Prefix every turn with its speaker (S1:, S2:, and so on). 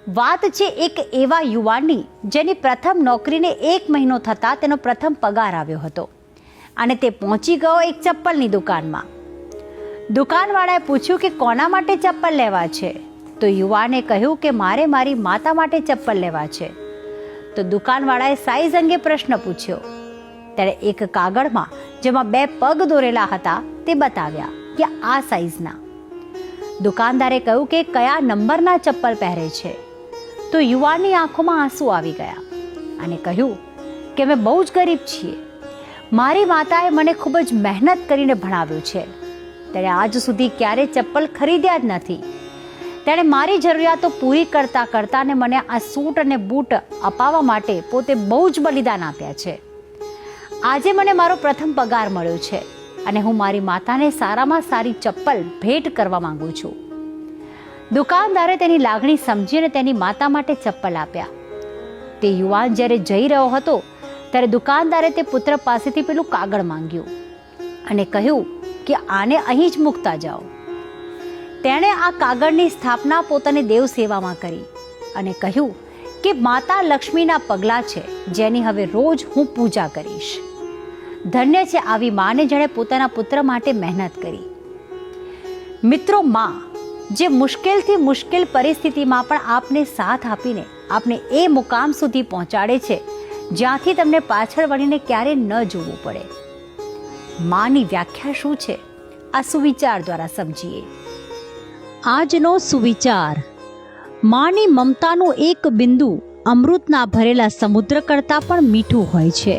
S1: વાત છે એક એવા યુવાનની જેની પ્રથમ નોકરીને 1 મહિનો થતાં તેનો પ્રથમ પગાર આવ્યો હતો અને તે પહોંચી ગયો એક ચપ્પલની દુકાનમાં. દુકાનવાળાએ પૂછ્યું કે કોના માટે ચપ્પલ લેવા છે? તો યુવાને કહ્યું કે મારે મારી માતા માટે ચપ્પલ લેવા છે. તો દુકાનવાળાએ સાઈઝ અંગે પ્રશ્ન પૂછ્યો. ત્યારે એક કાગળમાં જેમાં 2 પગ દોરેલા હતા તે બતાવ્યા કે આ સાઈઝના. દુકાનદારે કહ્યું કે કયા નંબરના ચપ્પલ પહેરે છે? તો યુવાનની આંખોમાં આંસુ આવી ગયા અને કહ્યું કે અમે બહુ જ ગરીબ છીએ. મારી માતાએ મને ખૂબ જ મહેનત કરીને ભણાવ્યું છે. તેણે આજ સુધી ક્યારેય ચપ્પલ ખરીદ્યા જ નથી. તેણે મારી જરૂરિયાતો પૂરી કરતાં કરતાં મને આ સૂટ અને બૂટ અપાવવા માટે પોતે બહુ જ બલિદાન આપ્યા છે. આજે મને મારો પ્રથમ પગાર મળ્યો છે અને હું મારી માતાને સારામાં સારી ચપ્પલ ભેટ કરવા માંગુ છું. દુકાનદારે તેની લાગણી સમજીને તેની માતા માટે ચપ્પલ આપ્યા. તે યુવાન જ્યારે જઈ રહ્યો હતો ત્યારે દુકાનદારે તે પુત્ર પાસેથી પેલું કાગળ માંગ્યું અને કહ્યું કે આને અહીં જ મૂકતા જાઓ. તેણે આ કાગળની સ્થાપના પોતાની દેવ સેવામાં કરી અને કહ્યું કે માતા લક્ષ્મીના પગલાં છે જેની હવે રોજ હું પૂજા કરીશ. ધન્ય છે આવી માને જેણે પોતાના પુત્ર માટે મહેનત કરી. મિત્રો, માં જે મુશ્કેલથી મુશ્કેલ પરિસ્થિતિમાં પણ આપને સાથ આપીને આપને એ મુકામ સુધી પહોંચાડે છે જ્યાંથી તમને પાછળ વળીને ક્યારે ન જોવું પડે. માની વ્યાખ્યા શું છે આ સુવિચાર દ્વારા સમજીએ. આજનો સુવિચાર: માની મમતાનું એક બિંદુ અમૃતના ભરેલા સમુદ્ર કરતાં પણ મીઠું હોય છે.